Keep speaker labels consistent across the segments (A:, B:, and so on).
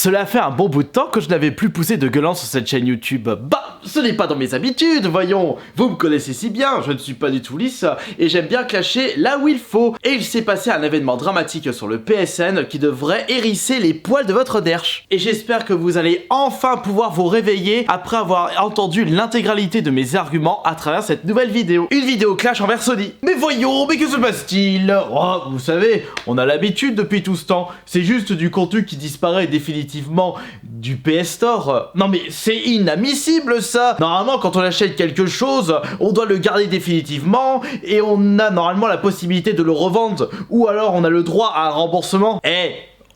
A: Cela fait un bon bout de temps que je n'avais plus poussé de gueulant sur cette chaîne YouTube. Bah, ce n'est pas dans mes habitudes, voyons. Vous me connaissez si bien, je ne suis pas du tout lisse et j'aime bien clasher là où il faut. Et il s'est passé un événement dramatique sur le PSN qui devrait hérisser les poils de votre derche. Et j'espère que vous allez enfin pouvoir vous réveiller après avoir entendu l'intégralité de mes arguments à travers cette nouvelle vidéo. Une vidéo clash envers Sony. Mais voyons, mais que se passe-t-il? Oh, vous savez, on a l'habitude depuis tout ce temps. C'est juste du contenu qui disparaît définitivement du PS Store. Non mais c'est inadmissible ça. Normalement quand on achète quelque chose, on doit le garder définitivement et on a normalement la possibilité de le revendre ou alors on a le droit à un remboursement.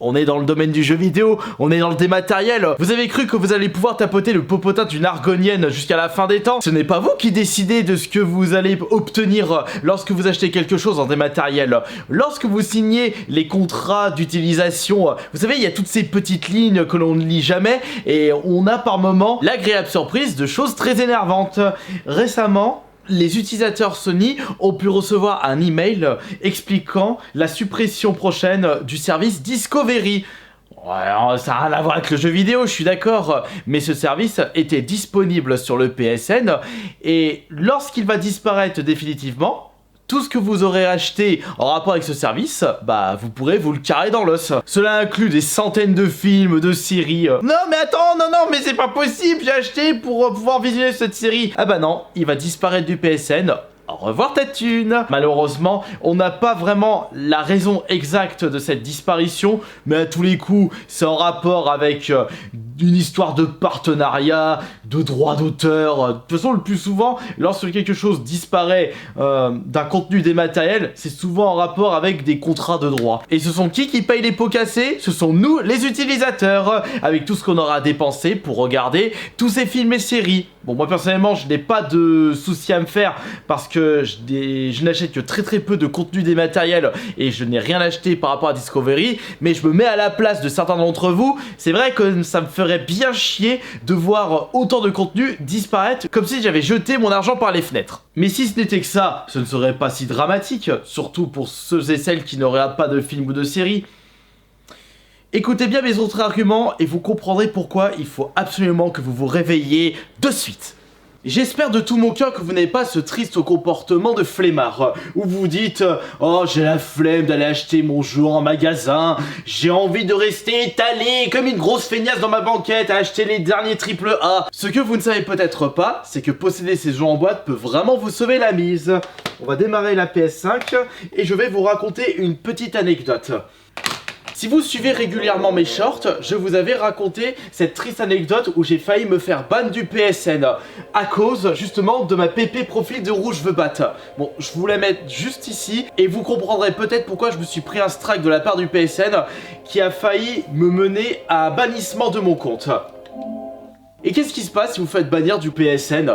A: On est dans le domaine du jeu vidéo, on est dans le dématériel. Vous avez cru que vous allez pouvoir tapoter le popotin d'une argonienne jusqu'à la fin des temps? Ce n'est pas vous qui décidez de ce que vous allez obtenir lorsque vous achetez quelque chose en dématériel. Lorsque vous signez les contrats d'utilisation, vous savez, il y a toutes ces petites lignes que l'on ne lit jamais et on a par moments l'agréable surprise de choses très énervantes. Récemment, les utilisateurs Sony ont pu recevoir un email expliquant la suppression prochaine du service Discovery. Ouais, ça n'a rien à voir avec le jeu vidéo, je suis d'accord, mais ce service était disponible sur le PSN et lorsqu'il va disparaître définitivement, tout ce que vous aurez acheté en rapport avec ce service, bah vous pourrez vous le carrer dans l'os. Cela inclut des centaines de films, de séries. Non mais attends, non mais c'est pas possible, j'ai acheté pour pouvoir visionner cette série. Ah bah non, il va disparaître du PSN. Au revoir ta thune. Malheureusement, on n'a pas vraiment la raison exacte de cette disparition, mais à tous les coups, c'est en rapport avec une histoire de partenariat, de droit d'auteur. De toute façon, le plus souvent, lorsque quelque chose disparaît d'un contenu dématériel, c'est souvent en rapport avec des contrats de droit. Et ce sont qui paye les pots cassés? Ce sont nous, les utilisateurs, avec tout ce qu'on aura dépensé pour regarder tous ces films et séries. Bon, moi personnellement, je n'ai pas de souci à me faire parce que je n'achète que très peu de contenu dématériel et je n'ai rien acheté par rapport à Discovery, mais je me mets à la place de certains d'entre vous. C'est vrai que ça me ferait bien chier de voir autant de contenu disparaître comme si j'avais jeté mon argent par les fenêtres. Mais si ce n'était que ça, ce ne serait pas si dramatique, surtout pour ceux et celles qui ne regardent pas de films ou de séries. Écoutez bien mes autres arguments et vous comprendrez pourquoi il faut absolument que vous vous réveilliez de suite. J'espère de tout mon cœur que vous n'avez pas ce triste comportement de flemmard où vous vous dites « Oh, j'ai la flemme d'aller acheter mon jeu en magasin, j'ai envie de rester étalé comme une grosse feignasse dans ma banquette à acheter les derniers AAA. » Ce que vous ne savez peut-être pas, c'est que posséder ces jeux en boîte peut vraiment vous sauver la mise. On va démarrer la PS5 et je vais vous raconter une petite anecdote. Si vous suivez régulièrement mes shorts, je vous avais raconté cette triste anecdote où j'ai failli me faire ban du PSN à cause justement de ma PP profil de rouge veux battre. Bon, je vous la mets juste ici et vous comprendrez peut-être pourquoi je me suis pris un strike de la part du PSN qui a failli me mener à un bannissement de mon compte. Et qu'est-ce qui se passe si vous faites bannir du PSN ?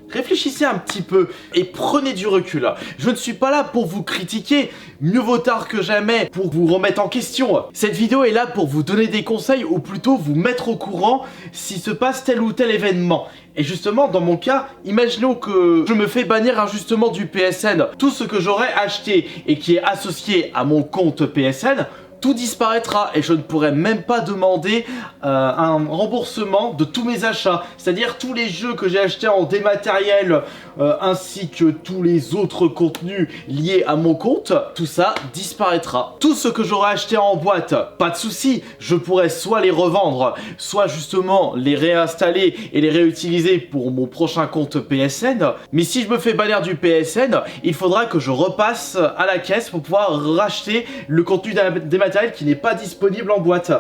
A: Réfléchissez un petit peu et prenez du recul. Je ne suis pas là pour vous critiquer, mieux vaut tard que jamais pour vous remettre en question. Cette vidéo est là pour vous donner des conseils ou plutôt vous mettre au courant s'il se passe tel ou tel événement. Et justement, dans mon cas, imaginons que je me fais bannir injustement du PSN. Tout ce que j'aurais acheté et qui est associé à mon compte PSN, tout disparaîtra et je ne pourrai même pas demander un remboursement de tous mes achats. C'est-à-dire tous les jeux que j'ai achetés en dématériel ainsi que tous les autres contenus liés à mon compte, tout ça disparaîtra. Tout ce que j'aurai acheté en boîte, pas de souci, je pourrais soit les revendre, soit justement les réinstaller et les réutiliser pour mon prochain compte PSN. Mais si je me fais bannir du PSN, il faudra que je repasse à la caisse pour pouvoir racheter le contenu dématériel qui n'est pas disponible en boîte.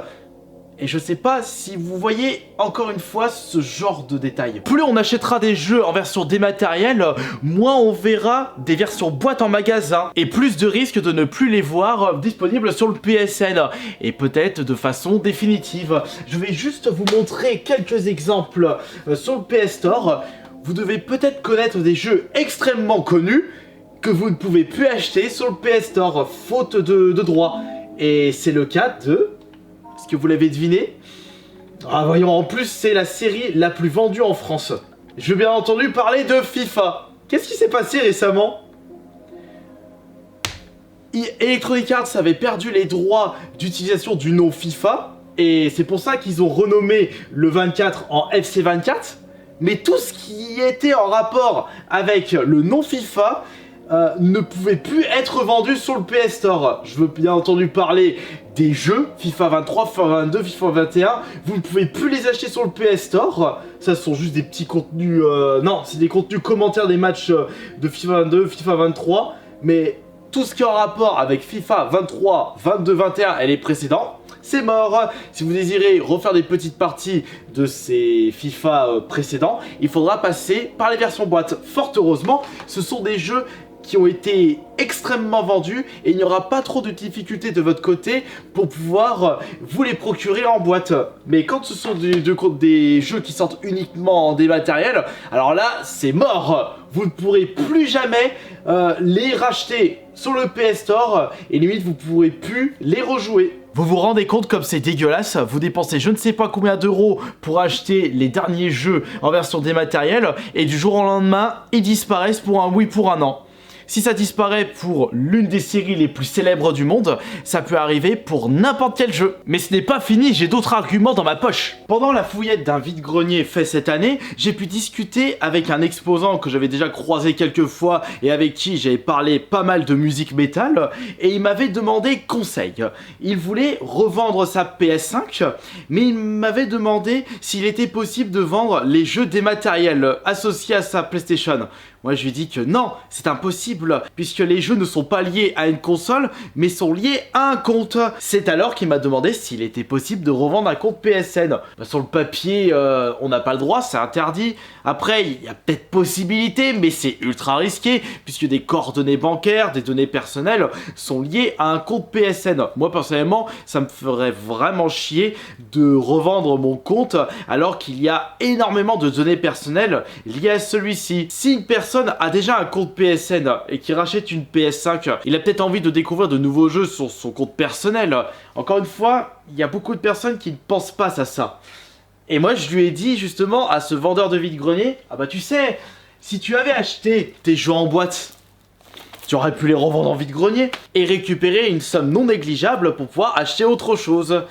A: Et je sais pas si vous voyez encore une fois ce genre de détails. Plus on achètera des jeux en version dématérielle, moins on verra des versions boîte en magasin et plus de risques de ne plus les voir disponibles sur le PSN et peut-être de façon définitive. Je vais juste vous montrer quelques exemples sur le PS Store. Vous devez peut-être connaître des jeux extrêmement connus que vous ne pouvez plus acheter sur le PS Store faute de droit. Et c'est le cas de... Est-ce que vous l'avez deviné? Ah voyons, en plus c'est la série la plus vendue en France. Je vais bien entendu parler de FIFA. Qu'est-ce qui s'est passé récemment? Electronic Arts avait perdu les droits d'utilisation du nom FIFA et c'est pour ça qu'ils ont renommé le 24 en FC 24, mais tout ce qui était en rapport avec le nom FIFA ne pouvait plus être vendu sur le PS Store. Je veux bien entendu parler des jeux FIFA 23, FIFA 22, FIFA 21. Vous ne pouvez plus les acheter sur le PS Store. Ça, ce sont juste des petits contenus... non, c'est des contenus commentaires des matchs de FIFA 22, FIFA 23. Mais tout ce qui est en rapport avec FIFA 23, 22, 21 et les précédents, c'est mort. Si vous désirez refaire des petites parties de ces FIFA précédents, il faudra passer par les versions boîte. Fort heureusement, ce sont des jeux qui ont été extrêmement vendus et il n'y aura pas trop de difficultés de votre côté pour pouvoir vous les procurer en boîte. Mais quand ce sont des jeux qui sortent uniquement en dématériel, alors là c'est mort. Vous ne pourrez plus jamais les racheter sur le PS Store et limite vous ne pourrez plus les rejouer. Vous vous rendez compte comme c'est dégueulasse, vous dépensez je ne sais pas combien d'euros pour acheter les derniers jeux en version dématérielle et du jour au lendemain ils disparaissent pour un oui pour un an. Si ça disparaît pour l'une des séries les plus célèbres du monde, ça peut arriver pour n'importe quel jeu. Mais ce n'est pas fini, j'ai d'autres arguments dans ma poche. Pendant la fouillette d'un vide-grenier fait cette année, j'ai pu discuter avec un exposant que j'avais déjà croisé quelques fois et avec qui j'avais parlé pas mal de musique métal, et il m'avait demandé conseil. Il voulait revendre sa PS5, mais il m'avait demandé s'il était possible de vendre les jeux dématériels associés à sa PlayStation. Moi je lui ai dit que non, c'est impossible, puisque les jeux ne sont pas liés à une console, mais sont liés à un compte. C'est alors qu'il m'a demandé s'il était possible de revendre un compte PSN. Sur le papier, on n'a pas le droit, c'est interdit. Après, il y a peut-être possibilité, mais c'est ultra risqué, puisque des coordonnées bancaires, des données personnelles sont liées à un compte PSN. Moi personnellement, ça me ferait vraiment chier de revendre mon compte, alors qu'il y a énormément de données personnelles liées à celui-ci. Si une personne a déjà un compte PSN et qui rachète une PS5, il a peut-être envie de découvrir de nouveaux jeux sur son compte personnel. Encore une fois, il y a beaucoup de personnes qui ne pensent pas à ça. Et moi je lui ai dit justement à ce vendeur de vide-grenier, ah bah tu sais, si tu avais acheté tes jeux en boîte, tu aurais pu les revendre en vide-grenier et récupérer une somme non négligeable pour pouvoir acheter autre chose.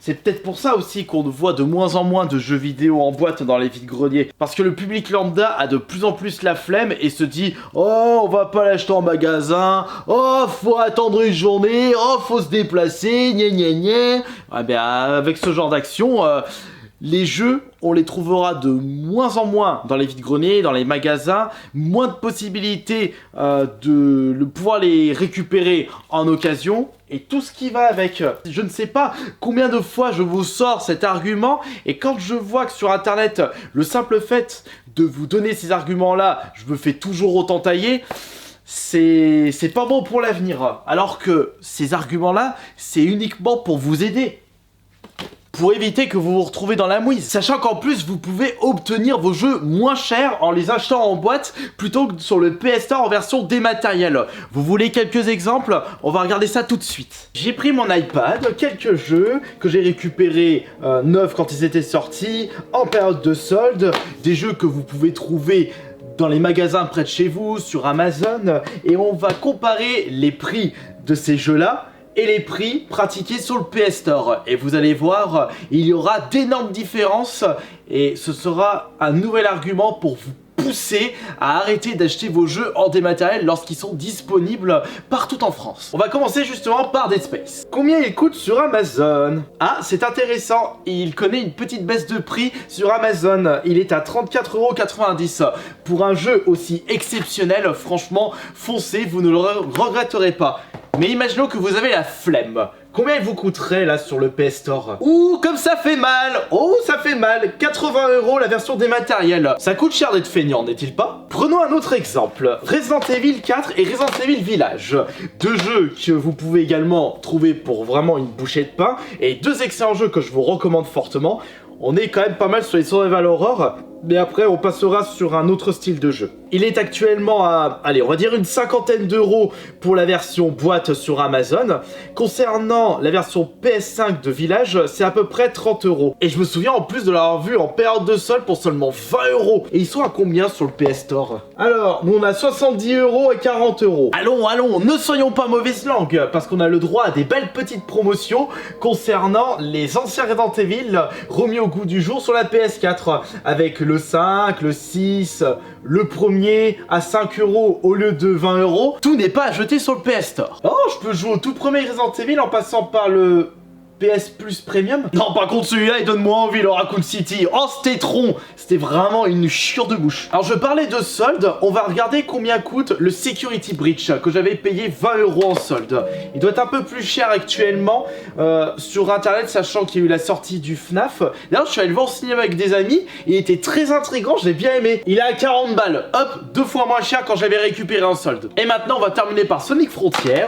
A: C'est peut-être pour ça aussi qu'on voit de moins en moins de jeux vidéo en boîte dans les vide-greniers. Parce que le public lambda a de plus en plus la flemme et se dit « Oh, on va pas l'acheter en magasin. Oh, faut attendre une journée. Oh, faut se déplacer. Gna gna gna. » Ah ben, avec ce genre d'action, les jeux, on les trouvera de moins en moins dans les vide-greniers, dans les magasins, moins de possibilités de pouvoir les récupérer en occasion et tout ce qui va avec. Je ne sais pas combien de fois je vous sors cet argument et quand je vois que sur internet, le simple fait de vous donner ces arguments-là, je me fais toujours autant tailler, c'est pas bon pour l'avenir. Alors que ces arguments-là, c'est uniquement pour vous aider. Pour éviter que vous vous retrouvez dans la mouise. Sachant qu'en plus, vous pouvez obtenir vos jeux moins chers en les achetant en boîte plutôt que sur le PS Store en version dématérielle. Vous voulez quelques exemples? On va regarder ça tout de suite. J'ai pris mon iPad, quelques jeux que j'ai récupérés neufs quand ils étaient sortis, en période de solde, des jeux que vous pouvez trouver dans les magasins près de chez vous, sur Amazon, et on va comparer les prix de ces jeux-là et les prix pratiqués sur le PS Store. Et vous allez voir, il y aura d'énormes différences et ce sera un nouvel argument pour vous pousser à arrêter d'acheter vos jeux en dématériel lorsqu'ils sont disponibles partout en France. On va commencer justement par Dead Space. Combien il coûte sur Amazon? Ah, c'est intéressant, il connaît une petite baisse de prix sur Amazon. Il est à 34,90 €. Pour un jeu aussi exceptionnel, franchement, foncez, vous ne le regretterez pas. Mais imaginons que vous avez la flemme. Combien il vous coûterait là sur le PS Store? Ouh, comme ça fait mal! Oh, ça fait mal! 80 € la version dématérielle. Ça coûte cher d'être feignant, n'est-il pas? Prenons un autre exemple. Resident Evil 4 et Resident Evil Village. Deux jeux que vous pouvez également trouver pour vraiment une bouchée de pain. Et deux excellents jeux que je vous recommande fortement. On est quand même pas mal sur les survival horror. mais après on passera sur un autre style de jeu. Il est actuellement à, allez, on va dire une cinquantaine d'euros pour la version boîte sur Amazon. Concernant la version PS5 de Village, c'est à peu près 30 euros. Et je me souviens en plus de l'avoir vu en période de solde pour seulement 20 euros. Et ils sont à combien sur le PS Store? Alors, nous on a 70 euros et 40 euros. Allons, ne soyons pas mauvaise langue, parce qu'on a le droit à des belles petites promotions concernant les anciens Resident Evil remis au goût du jour sur la PS4, avec le 5, le 6, le premier à 5 euros au lieu de 20 euros. Tout n'est pas à jeter sur le PS Store. Oh, je peux jouer au tout premier Resident Evil en passant par le PS Plus Premium. Non, par contre celui-là il donne moins envie, le Raccoon City. Oh, c'était tronc, c'était vraiment une chiure de bouche. Alors je parlais de solde, on va regarder combien coûte le Security Breach que j'avais payé 20 euros en solde. Il doit être un peu plus cher actuellement sur internet, sachant qu'il y a eu la sortie du FNAF. D'ailleurs je suis allé le voir au cinéma avec des amis, il était très intriguant, j'ai bien aimé. Il est à 40 balles, hop, 2 fois moins cher quand j'avais récupéré en solde. Et maintenant on va terminer par Sonic Frontier.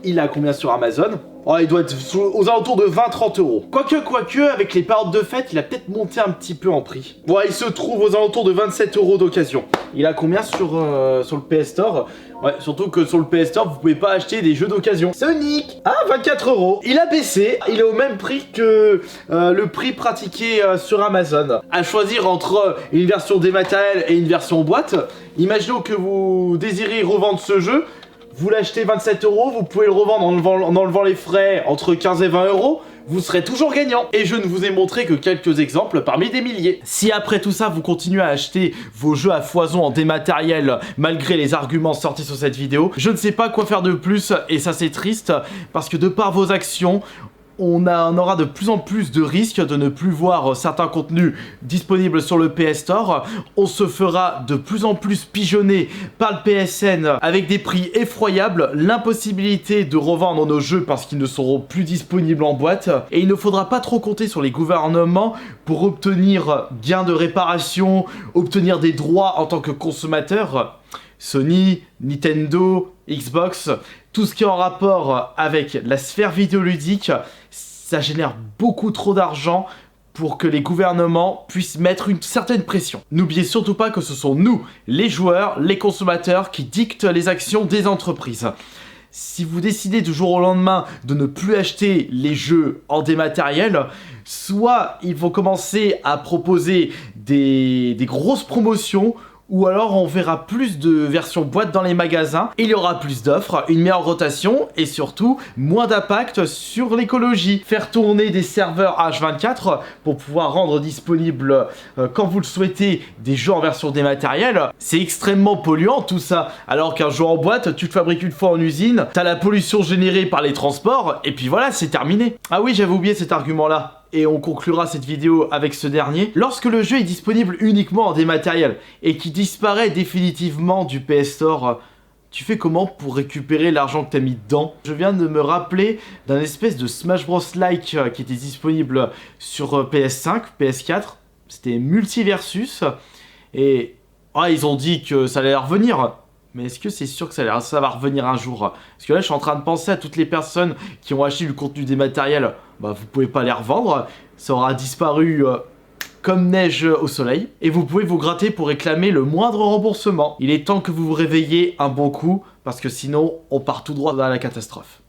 A: Il a combien sur Amazon? Oh, il doit être aux alentours de 20-30 euros. Quoique, avec les périodes de fête, il a peut-être monté un petit peu en prix. Ouais, il se trouve aux alentours de 27 euros d'occasion. Il a combien sur le PS Store? Ouais, surtout que sur le PS Store, vous pouvez pas acheter des jeux d'occasion. Sonic! Ah, 24 euros. Il a baissé. Il est au même prix que le prix pratiqué sur Amazon. À choisir entre une version dématérielle et une version boîte. Imaginons que vous désirez revendre ce jeu. Vous l'achetez 27 euros, vous pouvez le revendre en enlevant les frais entre 15 et 20 euros, vous serez toujours gagnant. Et je ne vous ai montré que quelques exemples parmi des milliers. Si après tout ça, vous continuez à acheter vos jeux à foison en dématériel, malgré les arguments sortis sur cette vidéo, je ne sais pas quoi faire de plus, et ça c'est triste, parce que de par vos actions, on aura de plus en plus de risques de ne plus voir certains contenus disponibles sur le PS Store. On se fera de plus en plus pigeonner par le PSN avec des prix effroyables, l'impossibilité de revendre nos jeux parce qu'ils ne seront plus disponibles en boîte, et il ne faudra pas trop compter sur les gouvernements pour obtenir gain de réparation, obtenir des droits en tant que consommateur. Sony, Nintendo, Xbox, tout ce qui est en rapport avec la sphère vidéoludique, ça génère beaucoup trop d'argent pour que les gouvernements puissent mettre une certaine pression. N'oubliez surtout pas que ce sont nous, les joueurs, les consommateurs, qui dictent les actions des entreprises. Si vous décidez du jour au lendemain de ne plus acheter les jeux en dématériel, soit ils vont commencer à proposer des grosses promotions, ou alors on verra plus de versions boîte dans les magasins, il y aura plus d'offres, une meilleure rotation et surtout moins d'impact sur l'écologie. Faire tourner des serveurs H24 pour pouvoir rendre disponible quand vous le souhaitez des jeux en version dématérielle, c'est extrêmement polluant tout ça. Alors qu'un jeu en boîte, tu le fabriques une fois en usine, t'as la pollution générée par les transports et puis voilà, c'est terminé. Ah oui, j'avais oublié cet argument là. Et on conclura cette vidéo avec ce dernier. Lorsque le jeu est disponible uniquement en dématériel et qui disparaît définitivement du PS Store, tu fais comment pour récupérer l'argent que t'as mis dedans? Je viens de me rappeler d'un espèce de Smash Bros like qui était disponible sur PS5, PS4. C'était Multiversus. Et ils ont dit que ça allait revenir. Mais est-ce que c'est sûr que ça va revenir un jour? Parce que là, je suis en train de penser à toutes les personnes qui ont acheté du contenu dématériel. Bah, vous pouvez pas les revendre. Ça aura disparu comme neige au soleil. Et vous pouvez vous gratter pour réclamer le moindre remboursement. Il est temps que vous vous réveillez un bon coup, parce que sinon, on part tout droit dans la catastrophe.